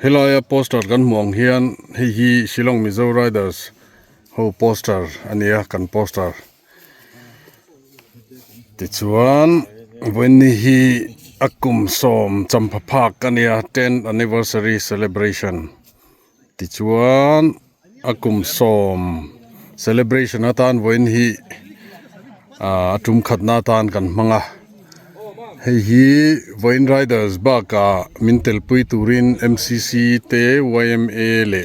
helai poster kan muang hian hi Shillong MIZO Riders ho poster ania kan poster tichuan when hi akum som Champhaphak ania 10th anniversary celebration tichuan akum som celebration atan when hi atum khatna tan kan manga hi Voin Riders baka mintel pui turin MCC te YMA le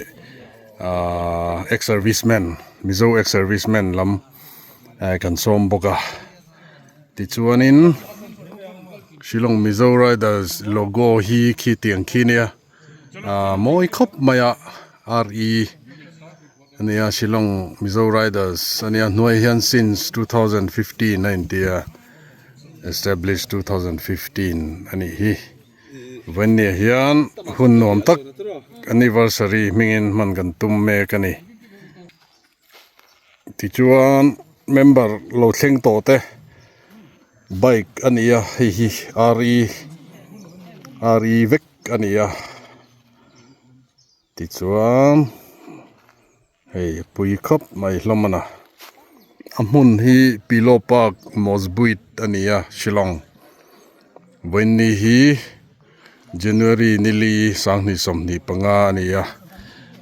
ex-servicemen MIZO ex-servicemen lam kan som boka tichuanin Shillong MIZO Riders logo hi khi tiang khinia moi khop maya RE ania Shillong MIZO Riders ania noi hian since 2015 90 established 2015 ani hi when ne hian hun nom tak anniversary mingin man kan tum me kani tichuan member lo thleng to te bike ania hi RE vek ania tichuan hei pui khop mai hlomana amun hi Pilo Park Mawshbuit ania Shillong when hi January nili sangni somni panga ania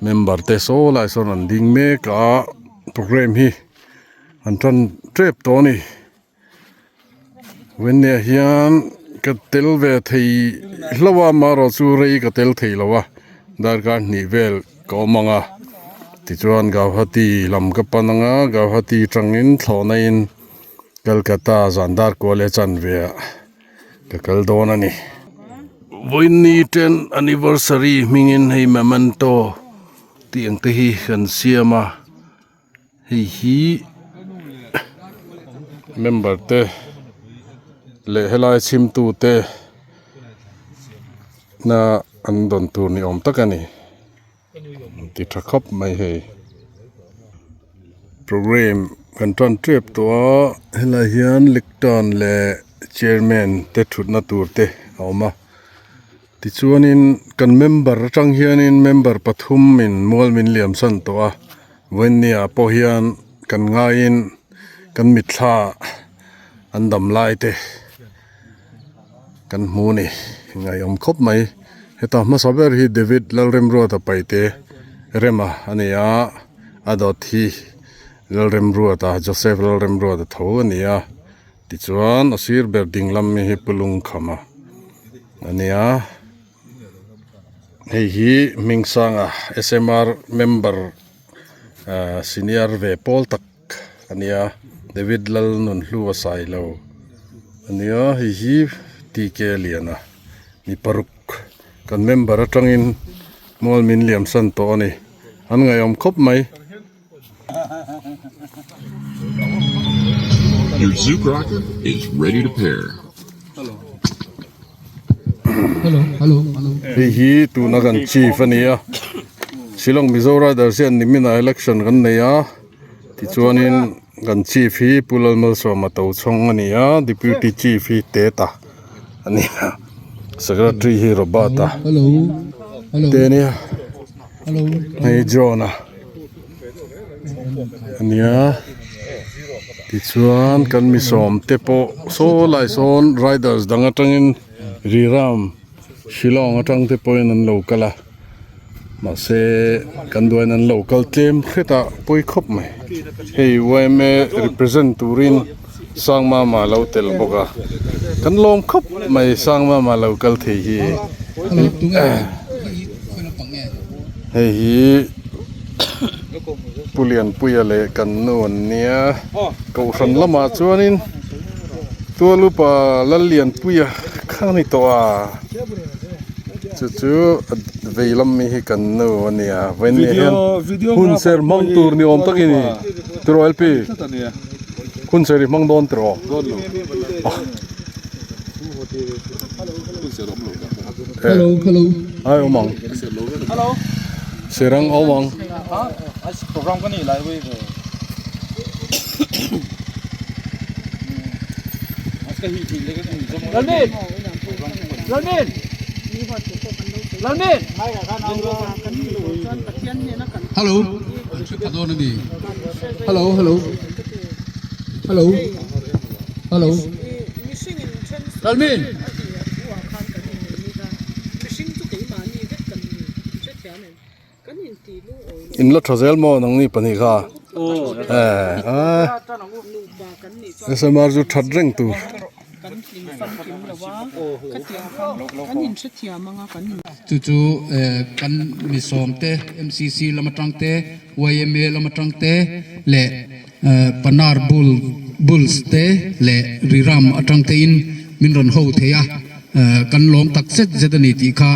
member te so lai son an ding me ka program hi antan trip to ni when ne hian ka telve thei hlawa maro chu rei ka tel thei lawa dar ka ni vel ko manga tichuan gauhati lam ka pananga gauhati tangin thlonain Kolkata Zandar College anve ka kaldona ni Voini 10th anniversary mingin hei memento tiang te hi kan siama hi member te le helai chim tu te na andon tur ni om takani ti thakop mai he program kan tran trip to helai hian lecton le chairman te thutna tur te awma tichuanin kan member atang hianin member pathum min molmin liam san to a wenia po hian kan ngain kan mitha andam lai te kan hmuni ngai om khop mai heta ma saber hi David lalrem ro ta paite rema ania adot hi lalrem ro ta Joseph lalrem ro ta tho ania tichuan asir berding lam mi hi pulung khama ania hi mingsanga SMR member senior ve pol tak ania David lal nun hluwa sai lo ania hi TK liana ni paruk kan member atangin mol min liam san to ani an ngayom khop mai Your Zook rocker is ready to pair. Hello. hi tu na kan chief ania Shillong MIZO Riders hian nimina election kan neya tichuanin kan chief hi pulal mal so ma to chong ania deputy chief hi teta ania secretary hi robata Hello. tenia hey Jona ania tichuan kan mi som tepo so lai son riders dang atangin riram Shillong atang te point an local ma se kan duan an local claim kheta poi khop mai hei YMA represent turin sangma ma lo tel boka kan lom khop mai sangma ma local the hi hei pulian puyale kan non nia ko san lama chuanin tua lupa lalian puya khani to a chu veilam mi hi kan no ania when hian hun ser mang tur ni om takini tro LP hun ser mang don tro Hello. ai omang Hello. serang omang Program kan ni lai wei. Aska hi le kan ni. Lalmin. Lalmin. Hello. Hello, Nadi. Hello, hello. Hello. Hello. Lalmin. In la trazel mo nang ni pani kha SMR ju that reng tu Tutu kan misom te MCC lamatang te YMA lamatang te le panar bulls te le riram atang te in minron ho the ya kan lom tak set zedani ti kha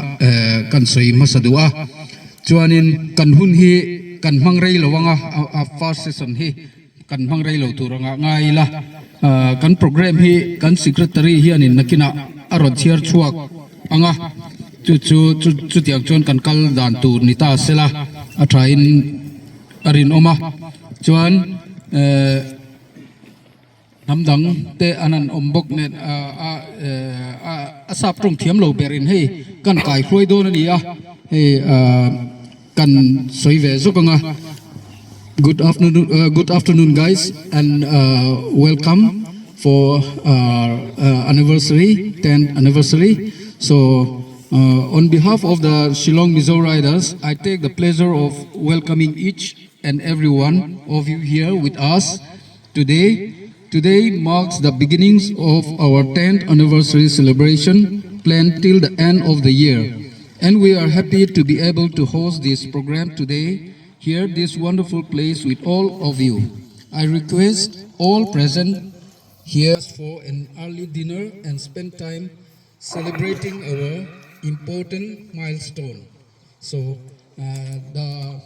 kan soi masadua chuanin kan hun hi kan mangrei lawanga a first session hi kan mangrei lo turanga ngai la kan program hi kan secretary hi anin nakina arod chiar chuak anga chu tiang chon kan kal dan tur nita sela atrain arin oma chuan namdang te anan ombok net a sap trong thiam lo berin hei kan kai khroi do na ni a hei kan soi ve zokanga. Good afternoon guys, and welcome for anniversary 10th anniversary. So on behalf of the Shillong MIZO riders, I take the pleasure of welcoming each and every one of you here with us today. Today marks the beginnings of our 10th anniversary celebration planned till the end of the year. And we are happy to be able to host this program today here, this wonderful place with all of you. I request all present here for an early dinner and spend time celebrating our important milestone. So the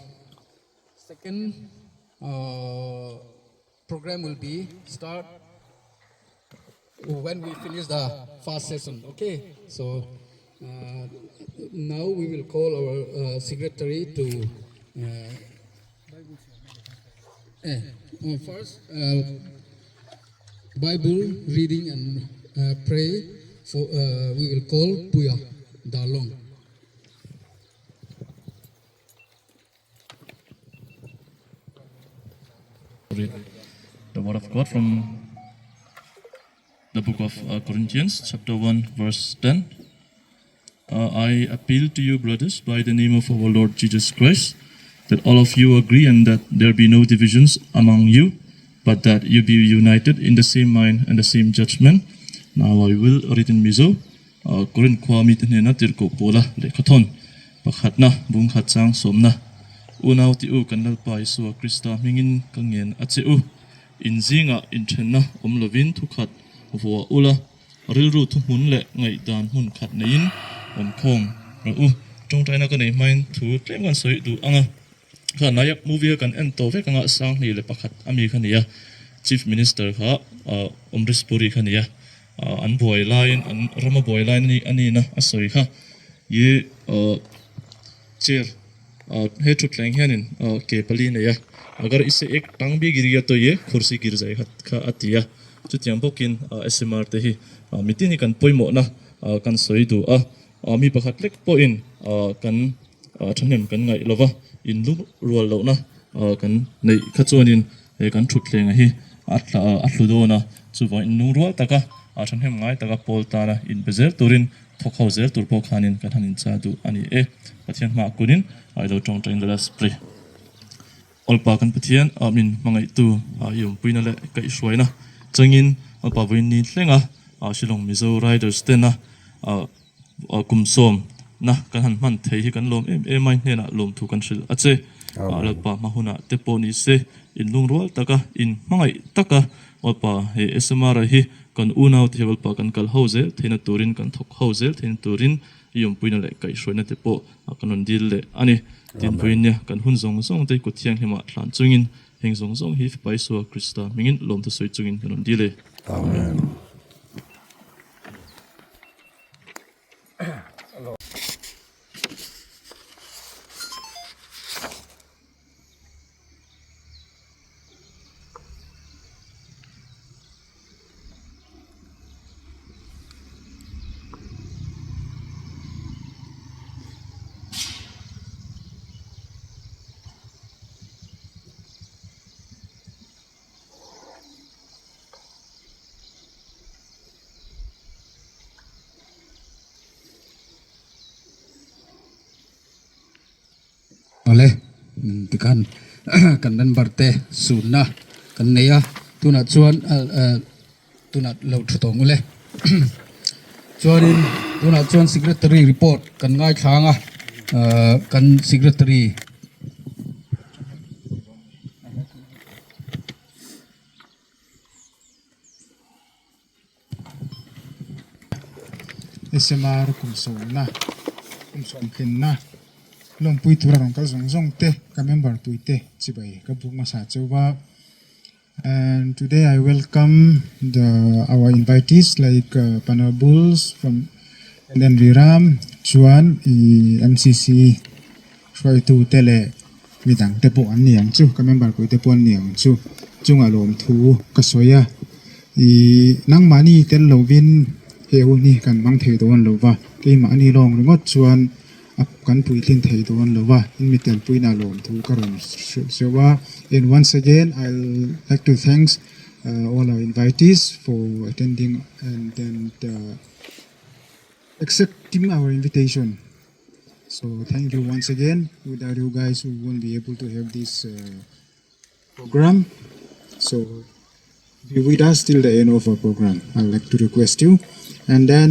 second program will be start when we finish the first session. Okay, so now we will call our secretary to first Bible reading and pray. For we will call Puya Dalong. Read the word of God from the book of Corinthians, chapter 1, verse 10. I appeal to you, brothers, by the name of our Lord Jesus Christ, that all of you agree and that there be no divisions among you, but that you be united in the same mind and the same judgment. Now I will read in MIZO. Korin kwami tenena tirko pola lekhathon pakhatna bung khatsang somna unaw ti u kanal pa isu Krista mingin kangen acheu inzinga inthenna omlovin thukhat vo ula rilru thumun le ngai dan hun khat nein omkhong ra u tongtaina ka nei main thu tlengan soi du anga kha nayak movie kan en to ve kanga sang ni le pakhat ami khania chief minister kha omris puri khania an boy line an rama boy line ni ani na asoi kha ye chair he thut leng hianin ke pali ne ya agar ise ek tang bi giriya to ye khursi gir jai kha atia chutiang bokin SMR te hi mitini kan poimo na kan soi du mi pakhat lek po in kan thanem kan ngai lova in lu rual lo na kan nei khachonin he kan thut leng hi atlu do na chuwa in nung rual taka thanem ngai taka pol ta na in bezer turin thokhaw zer turpo khanin kan hanin cha du ani pathian ma kunin ai lo tong teng la spray olpa kan pathian min mangai tu yum puina le kai suaina changin olpa voin ni thlenga Shillong MIZO riders tena kumsom na kan han man thei hi kan lom mai hena lom thu kan hril ache alpa mahuna tepo ni se in lung rual taka in mangai taka olpa he SMR hi kan unaw the olpa kan kal hauze theina turin kan thok hauze thein turin yum puina le kai suaina tepo kanon dil le ani tin puinya kan hun zong zong te ku thiang hema thlan chungin heng zong zong hi pai so Krista mingin lom ta soi chungin kanon dile amen. le tikan kan member te sunna kan neya tuna chuan tuna lo thutong le chuanin tuna chuan secretary report kan ngai thanga kan secretary SMR kumsona kumsom Tlin na Lawmpuit turarong ka zong te ka member tuite chibai ka buk masa chowa. And today I welcome our invitees like Panel Bulls from and then Riram Chuan MCC try to tele midang te po an niang chu ka member ko te po an niang chu chung alom thu ka soya nang mani tel lovin heu ni kan mang thei don lova ke mani long ngot chuan ap kan pui Tlin thei don lova in mitel pui na lom thu karon sewa. And once again I'll like to thanks all our invitees for attending and then accepting our invitation. So thank you once again. Without you guys we won't be able to have this program. So be with us till the end of our program. I'd like to request you. And then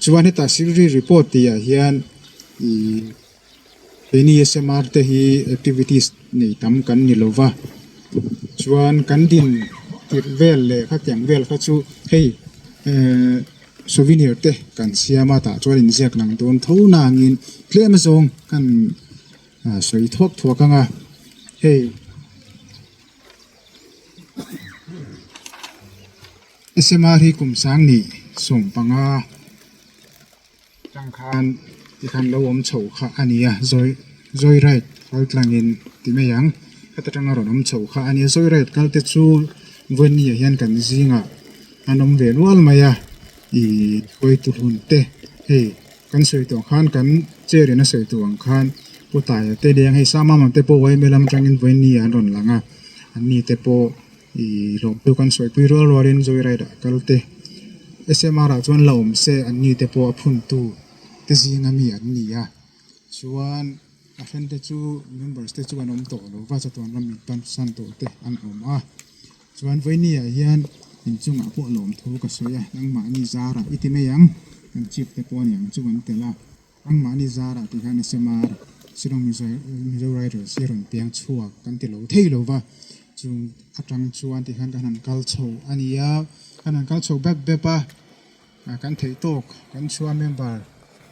chuan heta secretary report tia hian any SMR te hi activities nei tam kan ni lova chuan kan din tir vel le kha kyang vel kha chu hei souvenir te kan siama ta chuan in ziak nang don tho nangin tlem zong kan soi thok thokanga hei SMR hi kum sang ni som panga tang khan ti khan lo om chho kha ania joy right hoi tlangin ti me yang hata tang ron om chho kha ania joy right kal te chu wen ni hian kan zinga anom ve wal maya hoi tu hun te hei kan soi to khan kan cheri na soi tuang khan putai te deng hei sama man te po wai melam tangin wen ni an ron langa ani te po lom tu kan soi pui ro rorin joy right kal te SMR chuan lom se ani te po phun tu te zinga mi an ni ya chuan a fen te chu members te chu an om to lo wa cha ton ram pan san to te an om a chuan voi ni a hian in chunga po lom thu ka soya nang ma ni zara iti me yang kan chip te po ni ang chuan te la ang ma ni zara ti han SMR Shillong MIZO writer siron piang chua kan ti lo thei lo wa chung atang chuan ti han kan kal chho ania kan kal chho bek bepa kan thei tok kan chua member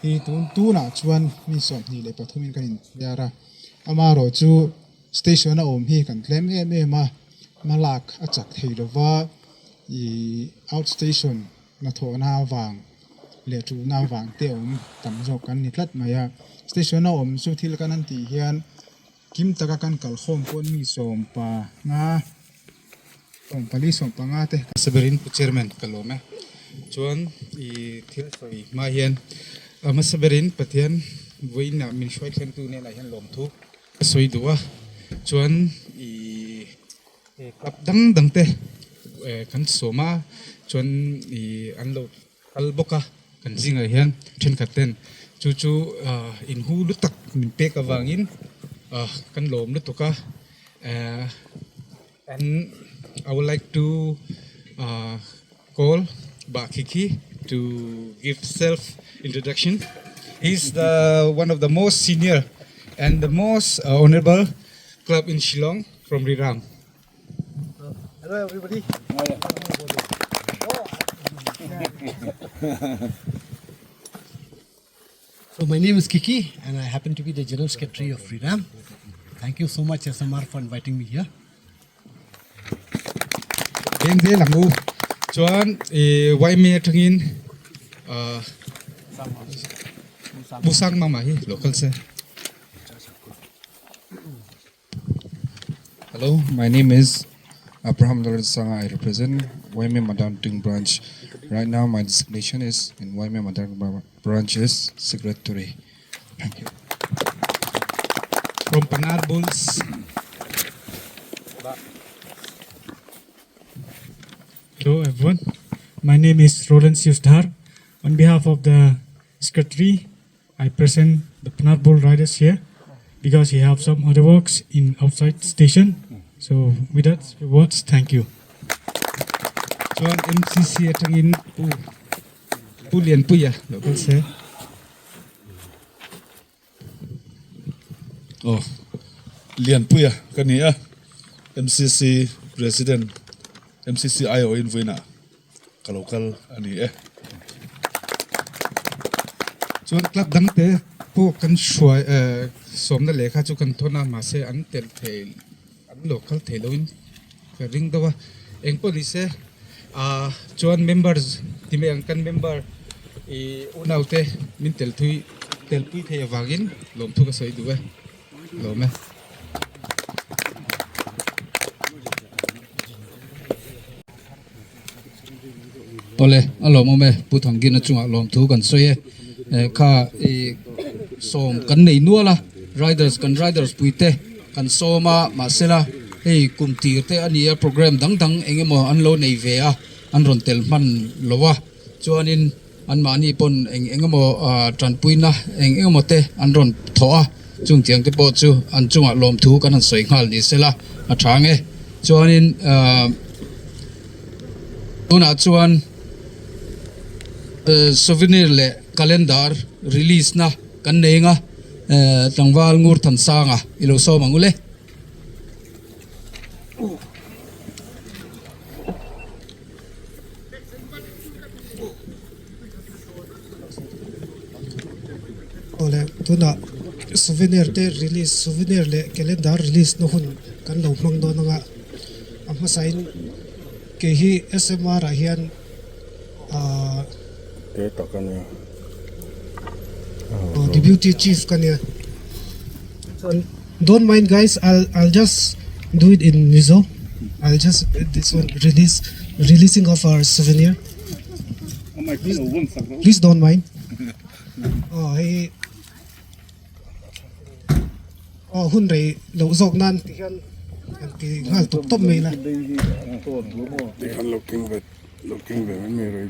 hi tu na chuan mi sot ni le pathumin kan yara amaro chu station a om hi kan tlem ma malak achak thei lova outstation na tho na wang le chu na wang te om tam zo kan ni tlat maya station a om chu thil kan an ti hian kim taka kan kal khom pon mi som pa nga om pali som pa nga te saberin pu chairman kalome chuan thil soi ma hian masaberin pathian voina min shoi thlem tu ne la hian lom thu soi duwa chuan kap dang te kan soma chuan anlo alboka kan zinga hian then khaten chu in hu lu tak min pe ka wangin kan lom lu toka and I would like to call Bakiki to give self introduction. He's one of the most senior and the most honorable club in Shillong from Riram. Hello everybody. So my name is Kiki and I happen to be the General Secretary of Riram. Thank you so much SMR for inviting me here. Then they langu chuan wai me thangin busang mama hi local se. Hello, my name is Abraham Lawrence Sanga. I represent Waime Madantung branch. Right now my designation is in Waime Madantung branch is secretary. Thank you. From Panar Bulls. Hello everyone, my name is Roland Siusdhar. On behalf of the Secretary, I present the Panar Bull Riders here. because he have some other works in outside station. So with that words, thank you. Chuan MCC atangin pu lian puya local se. Oh, Lian Puya, kania MCC President, MCC IO in Vina, kalokal ani Chuan club dang te pu kan shuai som na lekha chu kan thona ma se an tel thel an local theloin ka ring dawa eng police chuan members time ang kan member e unaute min tel pui the wangin lom thu ka soi duwe lom me ole alo mo me pu thang gin chunga lom thu kan soi kha som kan nei nuala riders puite kan soma masela kum tir te ania program dang engemo an lo nei ve a an ron tel man lowa chuanin an mani pon engemo tran puina engemo te an ron thoa chung tiang te po chu an chunga lom thu kan an soi ngal ni sela a thange chuanin tuna chuan souvenir le calendar release na kan neinga tangwal ngur than sanga ilo so mangule ole tuna souvenir te release souvenir le calendar release no hun kan lo mang do nga amma sign ke hi SMR a hian te takania deputy chief kanya. So don't mind guys, I'll just do it in MIZO. I'll just this one releasing of our souvenir. Please don't mind. Oh hey. Oh hun rei lo zok nan ti hian an ti ngal tuk top me la. looking very merry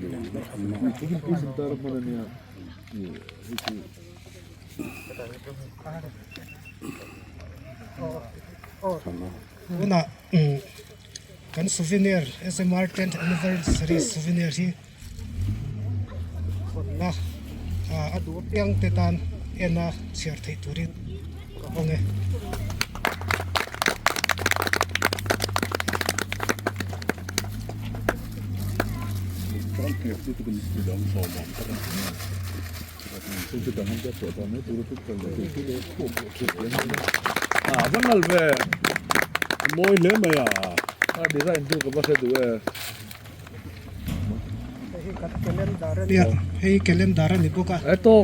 Una kan souvenir SMR 10th anniversary souvenir hi na adu piang tetan ena share thei turin onge vangal ve moi le me ya design tu ka base du ya hey calendar ni boka eto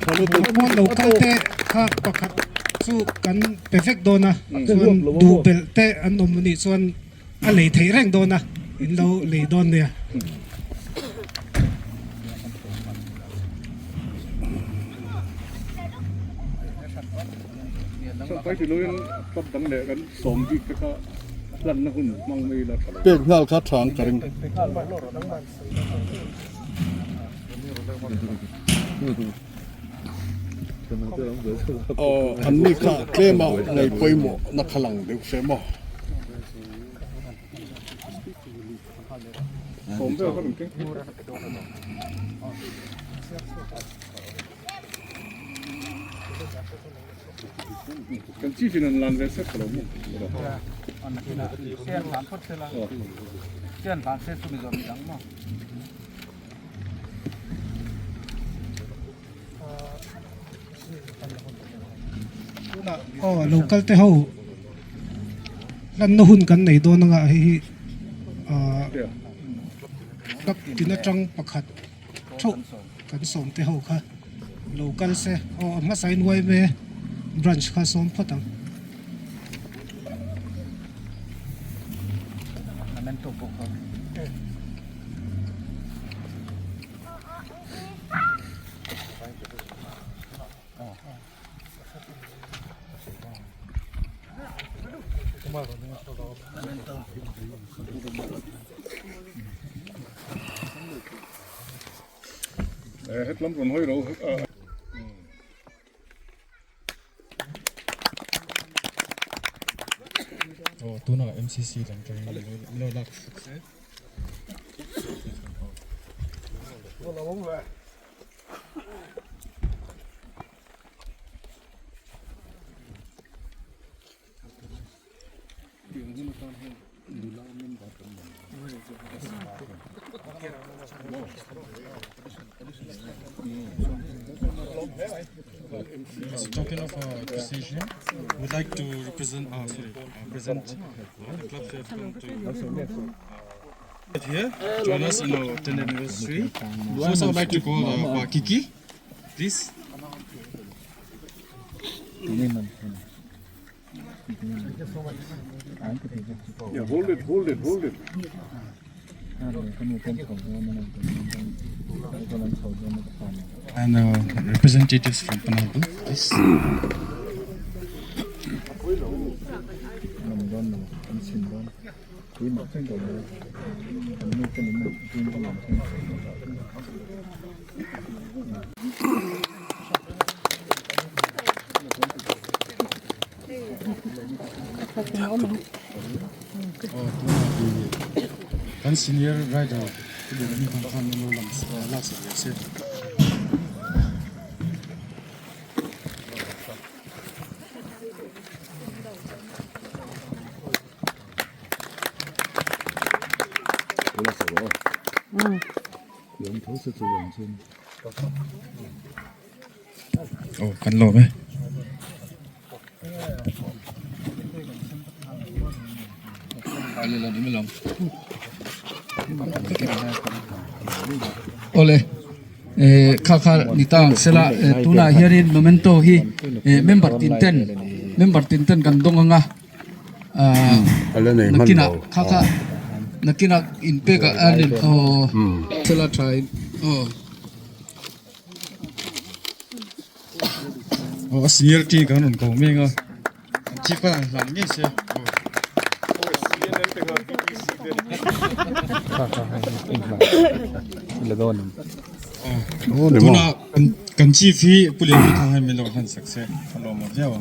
tholu to mo local te kha pakhat chu kan perfect dona chuan du bel te an nom ni chuan a lei thei reng dona in lo lei don neไปที่ลุยกับดังเด็กกันสมที่ก็ลั่นนะหุ่นมังไม่ละ เก่งงานคัดทางกริงอันนี้ค่ะเกมในปอยหมอนักขลังเด็กเสมอผมเจอเขาเป็นเก่งกันที่ฟินันลันเวสต์เราบุกอันนี้เสียนผ่านพุทธละเสียนผ่านเซตุมิโซมิดังมั้งoh local te ho lan no hun kan nei do nga hi kap tina tang pakhat tho kan som te ho kha local se oh ma sign wai me branch kha som phatang hết lắm còn hơi đâu Oh, tuna MCC lang tayo. Milo lak. Talking of precision, we'd like to present the club who have come to here, join us in our 10th anniversary. First, I would like to call Kiki, please. Yeah, hold it. And representatives from Panalbu, please. One senior rider, Oh, kan lo mấy? Ole, kaka nitang sela tuna hiarin momento hi member tinten kandong nga nakina kaka nakina inpe ka anin oh sela try oh senior ti kanon ko menga chipa lang ni se tuna kan chi fi pulen mi thang hai melo han sakse lo mo jawa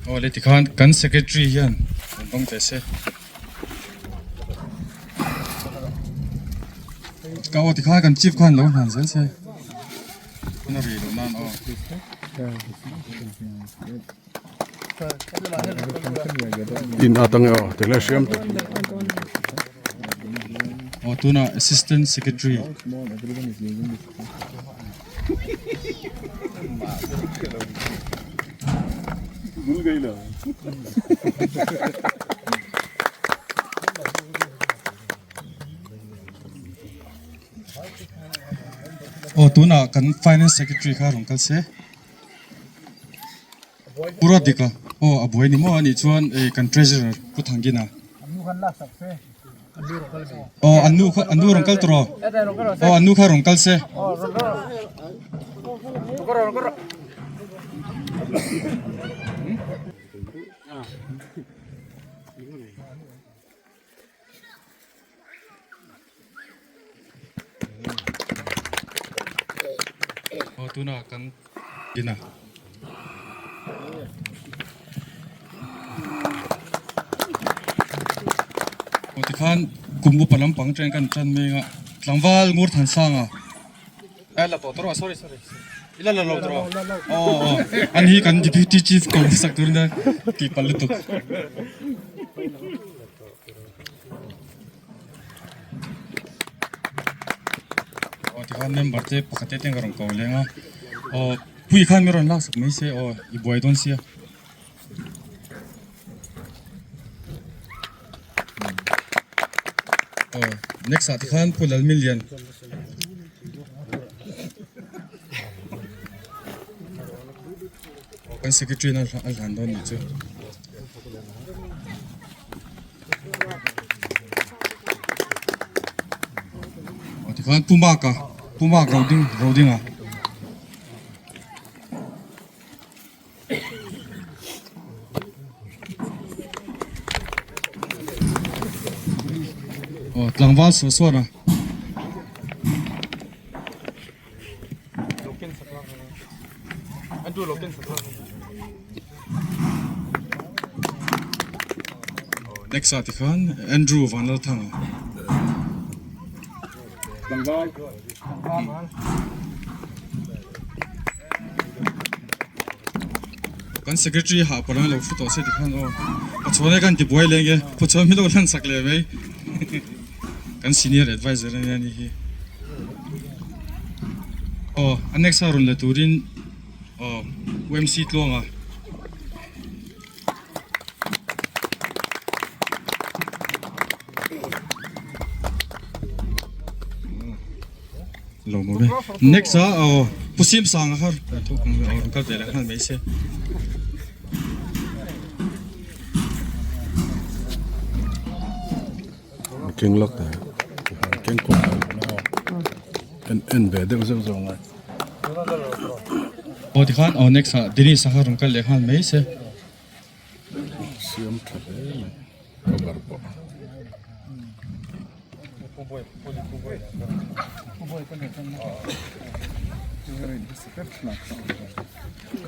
oh le tikhan kan secretary hian bang te se ka o tikha kan chief khan lo han zel se na ri lo nan oh in atang yo tele siam oh tuna assistant secretary oh tuna kan finance secretary kha rong kal se pura dika oh aboi ni mo ani chuan kan treasurer pu thangina oh anu rong kal tro oh anu kha rong kal se oh tuna kan gina oh tikhan kumbu palam pang tren kan tran menga tlangwal ngur than sanga la to tro sorry ila la lo tro oh an hi kan deputy chief kon sakurna ti palutu oh tikhan member te pakate teng garong ko lenga oh pui khan meron lak sak mai se oh I boy don sia oh next at khan pulal million kan secretary na al handon ni chu oh tikhan pumaka Puma roading à. Tlang val so na. Next article, Andrew Van Laltang. Kan secretary ha parang lo photo se dikhan o pachone kan ti boy lenge pachone mi lo lan sakle mai kan senior advisor ni hi o next arun le turin o OMC tlonga lo mo next o pusim sang har thuk or kal vela khan mai se kinh lắc đấy kinh quá en về đâu rồi ngay o ti khan o next dini sahar kal le khan mai se siam thật đấy kabar po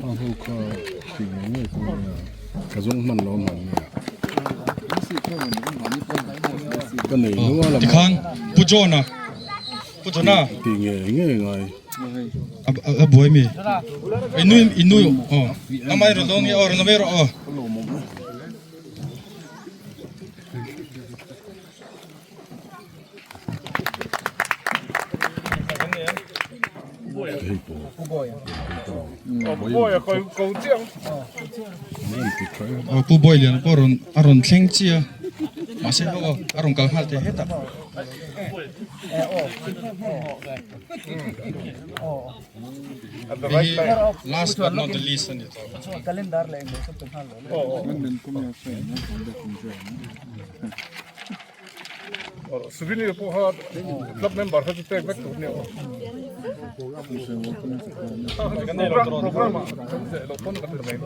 không hưu có chuyện này cũng cái giống mình lo mình cái này nó là ti khan pujona thì nghề người a boy mi inu o namai ro dong or namai ro o pu boy lian poron aron thleng chia ma se ho aron kal hal te heta last but not the least ani to calendar le mo sab to hal lo souvenir po ha club member ha take back to ne program lo pon ka to mai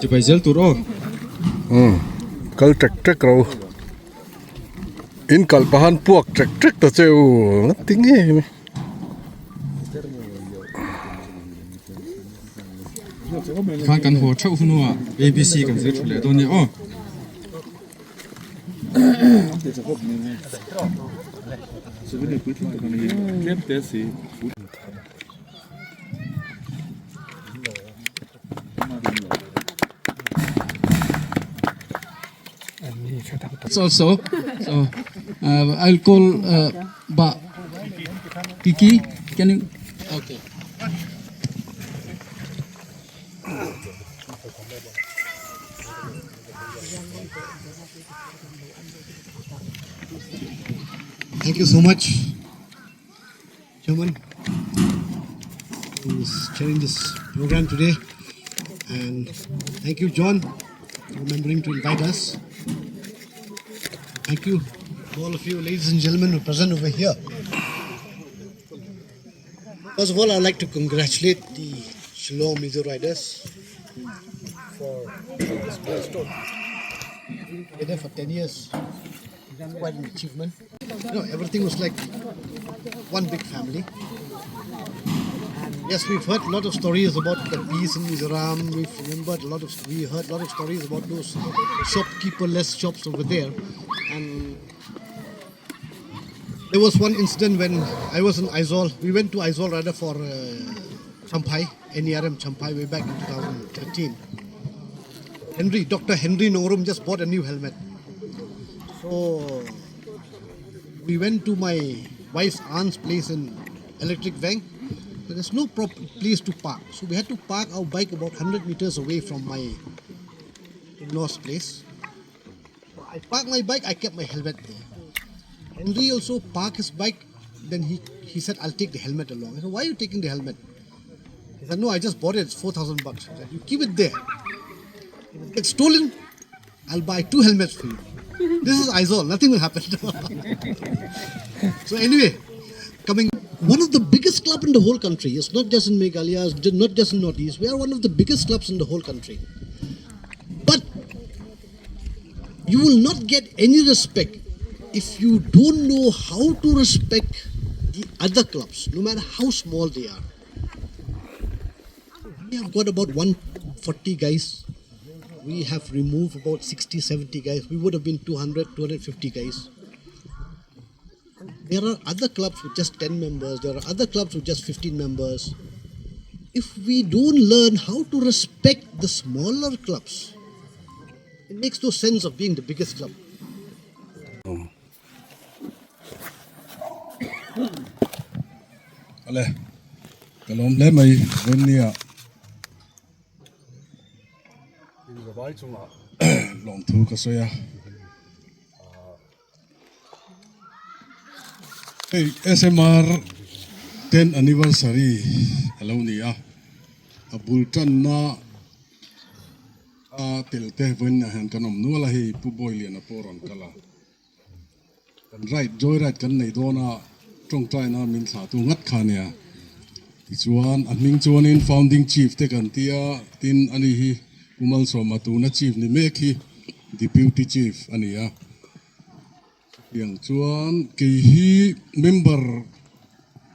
ti bai zel tur o kal trek rồi in kal pahan puak trek ta cheu ting he khan kan ho thau hunua ABC kan se thule do ni o Also, so I'll call Ba Kiki. Can you? Okay. Thank you so much, Chairman, who is chairing this program today. And thank you, John, for remembering to invite us. Thank you to all of you, ladies and gentlemen, who are present over here. First of all, I'd like to congratulate the Shillong MIZO riders for this milestone. They're there for 10 years. Quite an achievement. You know, everything was like one big family. And yes, we've heard a lot of stories about the peace in Mizoram. We heard a lot of stories about those shopkeeper-less shops over there. And there was one incident when I was in Aizawl. We went to Aizawl rather for Champai, NERM Champai way back in 2013. Dr. Henry Norum just bought a new helmet. So We went to my wife's aunt's place in Electric Bank. There's no proper place to park. So we had to park our bike about 100 meters away from my in-laws' place. I parked my bike, I kept my helmet there. Henry also parked his bike, then he said, I'll take the helmet along. I said, why are you taking the helmet? He said, no, I just bought it, it's 4,000 bucks. I said, you keep it there. If it gets stolen, I'll buy 2 helmets for you. This is MIZO, nothing will happen. So anyway, one of the biggest club in the whole country. It's not just in Meghalaya, it's not just in Northeast. We are one of the biggest clubs in the whole country. But you will not get any respect if you don't know how to respect the other clubs, no matter how small they are. We have got about 140 guys. We have removed about 60, 70 guys. We would have been 200, 250 guys. There are other clubs with just 10 members. There are other clubs with just 15 members. If we don't learn how to respect the smaller clubs, it makes no sense of being the biggest club. Ale, kalom le mai venia. Long thu kasoya. Hey, SMR 10th anniversary Lawmna. Abultan na tilte venia han kanom nuala hi puboilian aporon kala. Kan right joy right kan nei dona trong trai na min sa tu ngat khania. Chuan aming chuan in founding chief te kan tia tin ani hi umal so matu na chief ni mekhi deputy chief ania. Yang chuan ke hi member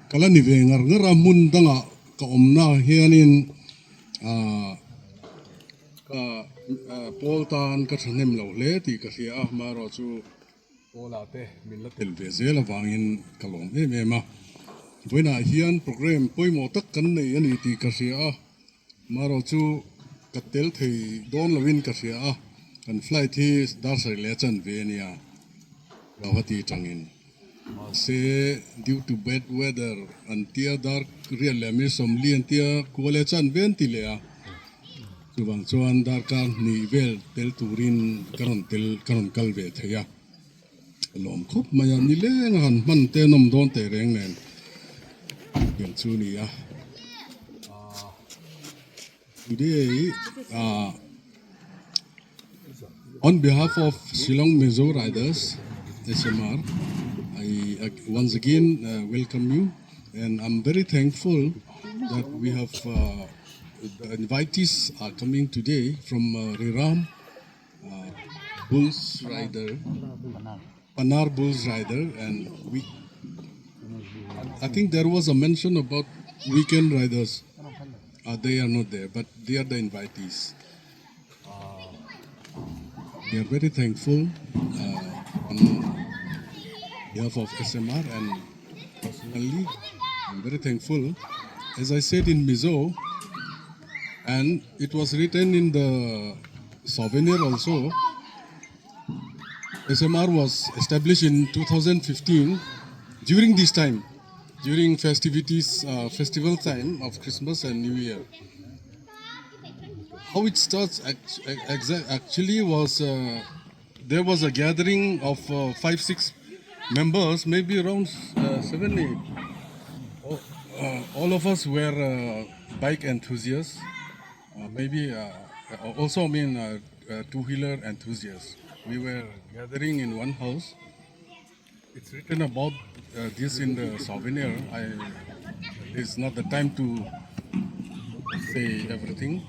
kala ni vengar ngara mun danga ka omna hianin ka poltan ka thanem lo le ti ka ria maro chu polate min la tel vezela wangin kalom ma boina hian program poimo tak kan nei ani ti ka ria maro chu katel thei don lawin ka ria kan flight hi dar sai le chan ve nia rawati changin se due to bad weather antia dark real lemi somli antia kole chan ven ti le a chuwang chuan dar kan ni vel tel turin karon kalve theya lom khop maya ni le ngan man te nom don te reng nen yang chu ni a today on behalf of Shillong MIZO riders SMR, I once again welcome you, and I'm very thankful that we have the invitees are coming today from Riram Bulls Rider, Panar Bulls Rider, and I think there was a mention about weekend riders. They are not there, but they are the invitees. We are very thankful on behalf of SMR, and personally, I'm very thankful. As I said in MIZO, and it was written in the souvenir also, SMR was established in 2015 during this time, during festivities, festival time of Christmas and New Year. How it starts actually was there was a gathering of 5-6 members, maybe around 7-8. All of us were bike enthusiasts, maybe also two-wheeler enthusiasts. We were gathering in one house. It's written about this in the souvenir. It's not the time to say everything.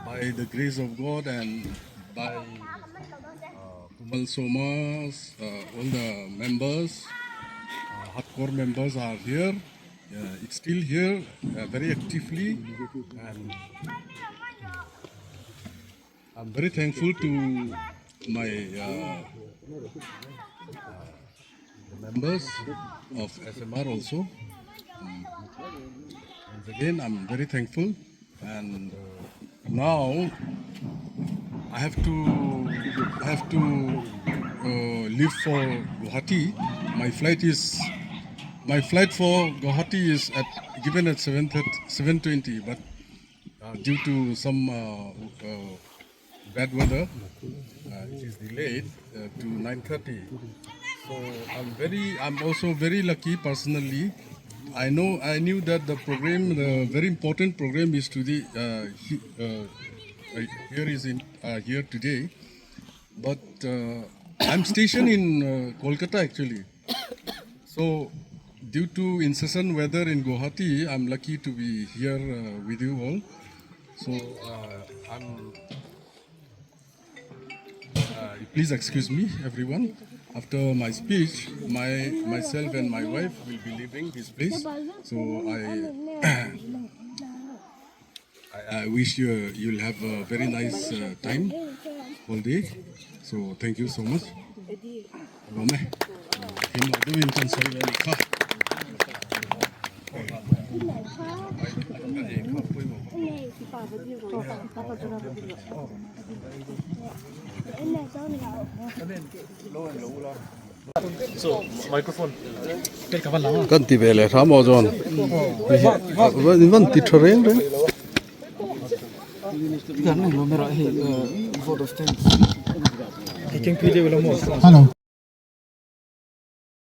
By the grace of God and by Kumal Somas, all the members, hardcore members are here. It's still here very actively, and I'm very thankful to my the members of SMR also. Once again, I'm very thankful, and now I have to leave for Guwahati. My flight for Guwahati is given at 7:20, but due to some bad weather, it is delayed to 9:30. So I'm also very lucky personally. I knew that the program, the very important program, is today. Here today, but I'm stationed in Kolkata actually. So, due to incessant weather in Guwahati, I'm lucky to be here with you all. So, please excuse me, everyone. After my speech, myself and my wife will be leaving this place. So, I wish you'll have a very nice time all day. So, thank you so much. Lawmna. Him la doing kan sai le kha. So, microphone. Kan ti bele tha mo jon. Van ti thoreng re. Hello.